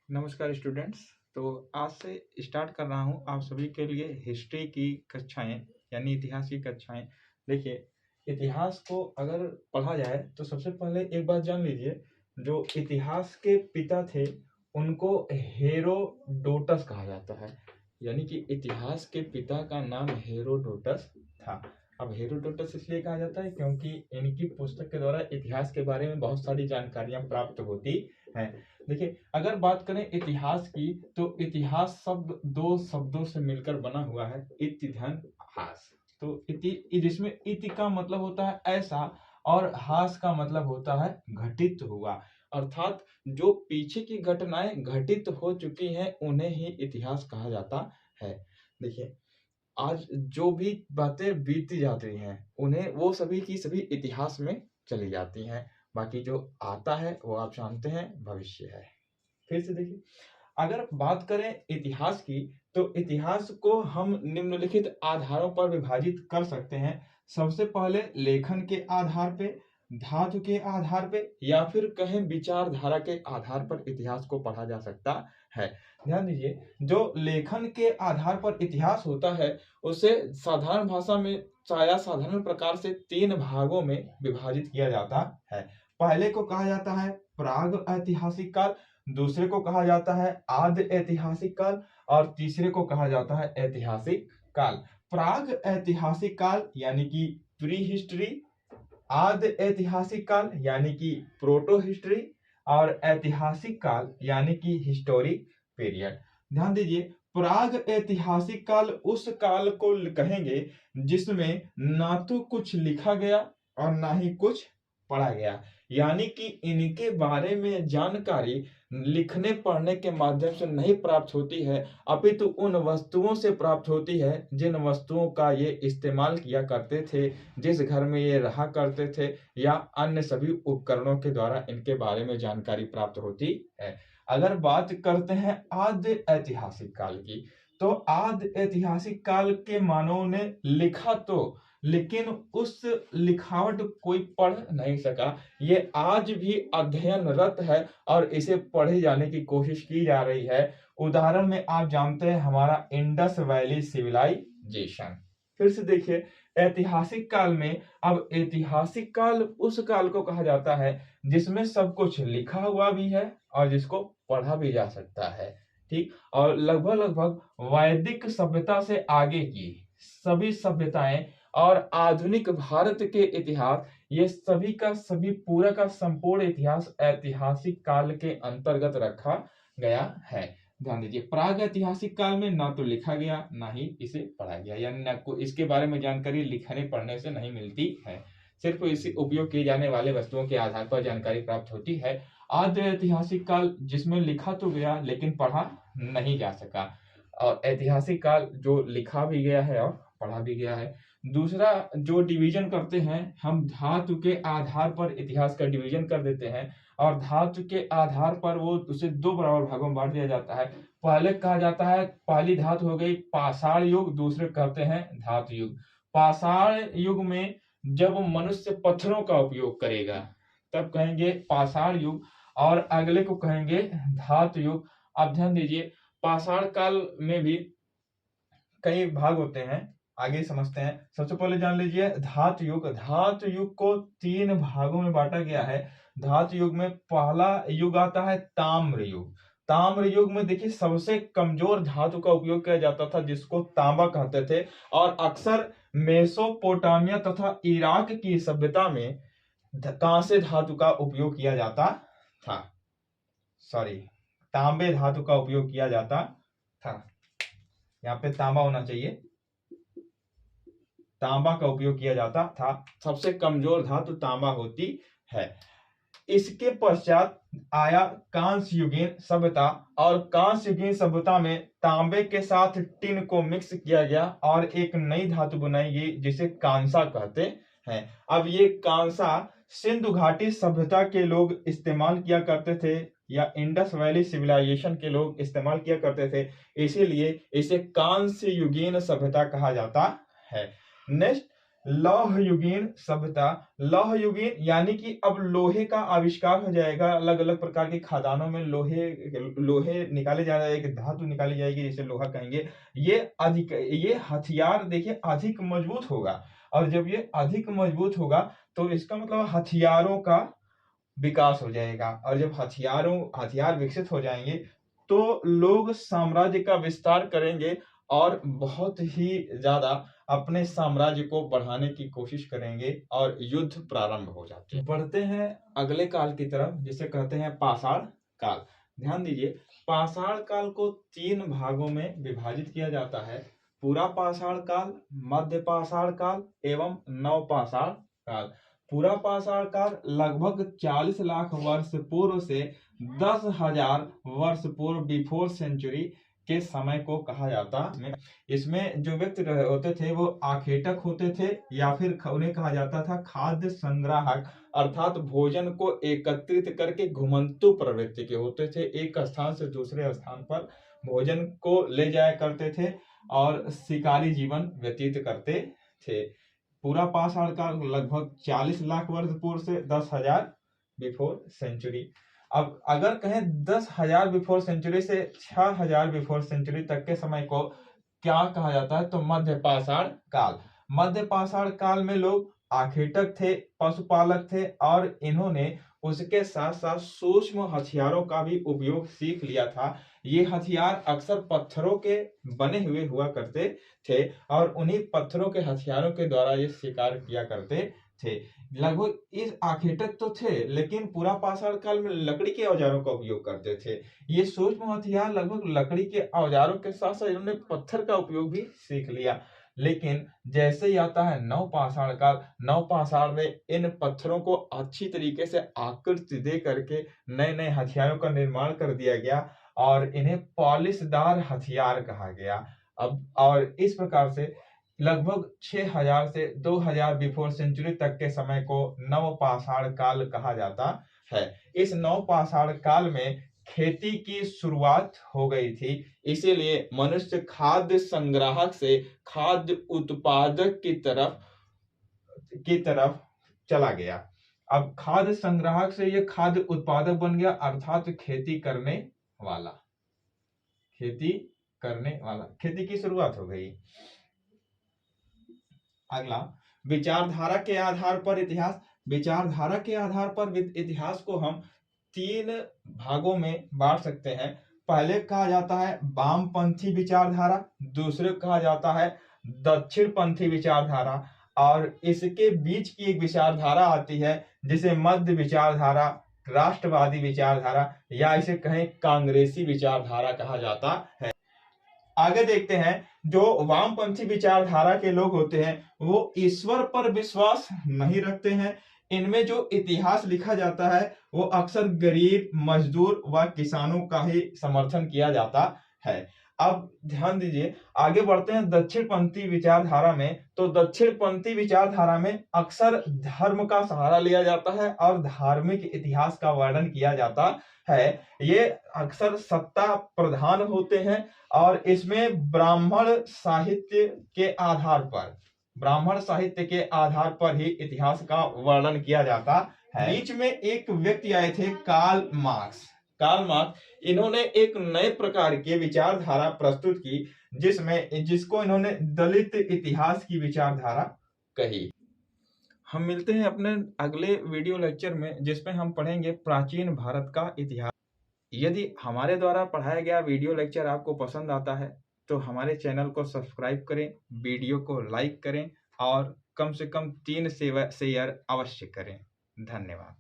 नमस्कार स्टूडेंट्स। तो आज से स्टार्ट कर रहा हूँ आप सभी के लिए हिस्ट्री की कक्षाएं यानी इतिहास की कक्षाएं। देखिए, इतिहास को अगर पढ़ा जाए तो सबसे पहले एक बात जान लीजिए, जो इतिहास के पिता थे उनको हेरोडोटस कहा जाता है। यानी कि इतिहास के पिता का नाम हेरोडोटस था। अब हेरोडोटस इसलिए कहा जाता है क्योंकि इनकी पुस्तक के द्वारा इतिहास के बारे में बहुत सारी जानकारियां प्राप्त होती हैं। देखिए, अगर बात करें इतिहास की तो इतिहास शब्द दो शब्दों से मिलकर बना हुआ है, इति धन हास। तो जिसमें इति का मतलब होता है ऐसा और हास का मतलब होता है घटित हुआ, अर्थात जो पीछे की घटनाएं घटित हो चुकी हैं उन्हें ही इतिहास कहा जाता है। देखिए, आज जो भी बातें बीती जाती हैं उन्हें वो सभी की सभी इतिहास में चली जाती हैं। बाकी जो आता है वो आप जानते हैं, भविष्य है। फिर से देखिए, अगर बात करें इतिहास की तो इतिहास को हम निम्नलिखित आधारों पर विभाजित कर सकते हैं। सबसे पहले लेखन के आधार पे, धातु के आधार पे, या फिर कहें विचारधारा के आधार पर इतिहास को पढ़ा जा सकता है। ध्यान दीजिए, जो लेखन के आधार पर इतिहास होता है उसे साधारण भाषा में या साधारण प्रकार से तीन भागों में विभाजित किया जाता है। पहले को कहा जाता है प्राग ऐतिहासिक काल, दूसरे को कहा जाता है आद्य ऐतिहासिक काल और तीसरे को कहा जाता है ऐतिहासिक काल। प्राग ऐतिहासिक काल यानी कि प्री हिस्ट्री, आद्य ऐतिहासिक काल यानी कि प्रोटो हिस्ट्री और ऐतिहासिक काल यानी कि हिस्टोरिक पीरियड। ध्यान दीजिए, प्राग ऐतिहासिक काल उस काल को कहेंगे जिसमें ना तो कुछ लिखा गया और ना ही कुछ पढ़ा गया, यानी कि इनके बारे में जानकारी लिखने पढ़ने के माध्यम से नहीं प्राप्त होती है, अपितु उन वस्तुओं से प्राप्त होती है जिन वस्तुओं का ये इस्तेमाल किया करते थे, जिस घर में ये रहा करते थे, या अन्य सभी उपकरणों के द्वारा इनके बारे में जानकारी प्राप्त होती है। अगर बात करते हैं आद्य ऐतिहासिक काल की, तो आद्य ऐतिहासिक काल के मानवों ने लिखा तो, लेकिन उस लिखावट कोई पढ़ नहीं सका। ये आज भी अध्ययनरत है और इसे पढ़े जाने की कोशिश की जा रही है। उदाहरण में आप जानते हैं हमारा इंडस वैली सिविलाइजेशन। फिर से देखिए, ऐतिहासिक काल में, अब ऐतिहासिक काल उस काल को कहा जाता है जिसमें सब कुछ लिखा हुआ भी है और जिसको पढ़ा भी जा सकता है। ठीक, और लगभग लगभग वैदिक सभ्यता से आगे की सभी सभ्यताएं और आधुनिक भारत के इतिहास, ये सभी का सभी पूरा का संपूर्ण इतिहास ऐतिहासिक काल के अंतर्गत रखा गया है। ध्यान दीजिए, प्राग ऐतिहासिक काल में ना तो लिखा गया ना ही इसे पढ़ा गया, यानी ना को इसके बारे में जानकारी लिखने पढ़ने से नहीं मिलती है, सिर्फ इसे उपयोग किए जाने वाले वस्तुओं के आधार पर जानकारी प्राप्त होती है। आद्य ऐतिहासिक काल जिसमें लिखा तो गया लेकिन पढ़ा नहीं जा सका, और ऐतिहासिक काल जो लिखा भी गया है और पढ़ा भी गया है। दूसरा जो डिवीजन करते हैं हम, धातु के आधार पर इतिहास का डिवीजन कर देते हैं और धातु के आधार पर वो उसे दो बराबर भागों में बांट दिया जाता है। पहले कहा जाता है, पहली धातु हो गई पाषाण युग, दूसरे कहते हैं धातु युग। पाषाण युग में जब मनुष्य पत्थरों का उपयोग करेगा तब कहेंगे पाषाण युग, और अगले को कहेंगे धातु युग। अब ध्यान दीजिए, पाषाण काल में भी कई भाग होते हैं, आगे समझते हैं। सबसे पहले जान लीजिए धातु युग। धातु युग को तीन भागों में बांटा गया है। धातु युग में पहला युग आता है ताम्र युग। ताम्र युग में देखिए सबसे कमजोर धातु का उपयोग किया जाता था जिसको तांबा कहते थे, और अक्सर मेसोपोटामिया तथा इराक की सभ्यता में कांसे धातु का उपयोग किया जाता था। सॉरी, तांबे धातु का उपयोग किया जाता था। यहाँ पे तांबा होना चाहिए, तांबा का उपयोग किया जाता था। सबसे कमजोर धातु तांबा होती है। इसके पश्चात आया कांस्य युगीन सभ्यता, और कांस्य युगीन सभ्यता में तांबे के साथ टिन को मिक्स किया गया और एक नई धातु बनाई गई जिसे कांसा कहते हैं। अब ये कांसा सिंधु घाटी सभ्यता के लोग इस्तेमाल किया करते थे, या इंडस वैली सिविलाइजेशन के लोग इस्तेमाल किया करते थे, इसीलिए इसे कांस्य युगीन सभ्यता कहा जाता है। नेक्स्ट, लौह युगीन सभ्यता। लौह युगीन यानी कि अब लोहे का आविष्कार हो जाएगा, अलग अलग प्रकार की खदानों में लोहे निकाले जा रहे हैं, धातु निकाली जाएगी जिसे लोहा कहेंगे। ये हथियार देखिए अधिक मजबूत होगा, और जब ये अधिक मजबूत होगा तो इसका मतलब हथियारों का विकास हो जाएगा, और जब हथियार विकसित हो जाएंगे तो लोग साम्राज्य का विस्तार करेंगे और बहुत ही ज्यादा अपने साम्राज्य को बढ़ाने की कोशिश करेंगे और युद्ध प्रारंभ हो जाते हैं। बढ़ते हैं अगले काल की तरफ जिसे कहते हैं पाषाण काल। ध्यान दीजिए, पाषाण काल को 3 भागों में विभाजित किया जाता है, पूरा पाषाण काल, मध्य पाषाण काल एवं नव पाषाण काल। पूरा पाषाण काल लगभग 40 लाख वर्ष पूर्व से 10,000 वर्ष पूर्व बिफोर सेंचुरी के समय को कहा जाता है। इसमें जो व्यक्ति होते थे वो आखेटक होते थे, या फिर उन्हें कहा जाता था खाद्य संग्राहक, अर्थात भोजन को एकत्रित करके घुमंतु प्रवृत्ति के होते थे, एक स्थान से दूसरे स्थान पर भोजन को ले जाया करते थे और शिकारी जीवन व्यतीत करते थे। पूरा पाषाण काल लगभग 40 लाख वर्ष पूर्व से 10,000 बिफोर सेंचुरी। अब अगर कहें 10,000 बिफोर सेंचुरी से 6,000 बिफोर सेंचुरी तक के समय को क्या कहा जाता है, तो मध्य पाषाण काल। मध्य पाषाण काल में लोग आखेटक थे, पशुपालक थे, और इन्होंने उसके साथ साथ सूक्ष्म हथियारों का भी उपयोग सीख लिया था। ये हथियार अक्सर पत्थरों के बने हुए हुआ करते थे और उन्हीं पत्थरों के हथियारों के द्वारा ये शिकार किया करते थे। लगभग इस आखेटक तो थे, लेकिन पूरा पाषाण काल में लकड़ी के औजारों का उपयोग करते थे। ये सूक्ष्म हथियार लगभग लकड़ी के औजारों के साथ साथ इन्होंने पत्थर का उपयोग भी सीख लिया। लेकिन जैसे ही आता है नव पाषाण काल, नव पाषाण में इन पत्थरों को अच्छी तरीके से आकृति दे करके नए नए हथियारों का निर्माण कर दिया गया और इन्हें पॉलिशदार हथियार कहा गया। अब और इस प्रकार से लगभग 6,000 से 2,000 बिफोर सेंचुरी तक के समय को नव पाषाण काल कहा जाता है। इस नव पाषाण काल में खेती की शुरुआत हो गई थी, इसीलिए मनुष्य खाद्य संग्राहक से खाद्य उत्पादक की तरफ चला गया। अब खाद्य संग्राहक से ये खाद्य उत्पादक बन गया, अर्थात खेती करने वाला। खेती की शुरुआत हो गई। अगला, विचारधारा के आधार पर इतिहास। विचारधारा के आधार पर इतिहास को हम 3 भागों में बांट सकते हैं। पहले कहा जाता है वामपंथी विचारधारा, दूसरे कहा जाता है दक्षिणपंथी विचारधारा, और इसके बीच की एक विचारधारा आती है जिसे मध्य विचारधारा, राष्ट्रवादी विचारधारा, या इसे कहें कांग्रेसी विचारधारा कहा जाता है। आगे देखते हैं, जो वामपंथी विचारधारा के लोग होते हैं वो ईश्वर पर विश्वास नहीं रखते हैं। इनमें जो इतिहास लिखा जाता है वो अक्सर गरीब, मजदूर व किसानों का ही समर्थन किया जाता है। अब ध्यान दीजिए, आगे बढ़ते हैं दक्षिणपंथी विचारधारा में। तो दक्षिणपंथी विचारधारा में अक्सर धर्म का सहारा लिया जाता है और धार्मिक इतिहास का वर्णन किया जाता है। ये अक्सर सत्ता प्रधान होते हैं और इसमें ब्राह्मण साहित्य के आधार पर ही इतिहास का वर्णन किया जाता है। बीच में एक व्यक्ति आए थे, कार्ल मार्क्स। इन्होंने एक नए प्रकार की विचारधारा प्रस्तुत की जिसको इन्होंने दलित इतिहास की विचारधारा कही। हम मिलते हैं अपने अगले वीडियो लेक्चर में जिसमें हम पढ़ेंगे प्राचीन भारत का इतिहास। यदि हमारे द्वारा पढ़ाया गया वीडियो लेक्चर आपको पसंद आता है तो हमारे चैनल को सब्सक्राइब करें, वीडियो को लाइक करें और कम से कम 3 शेयर अवश्य करें। धन्यवाद।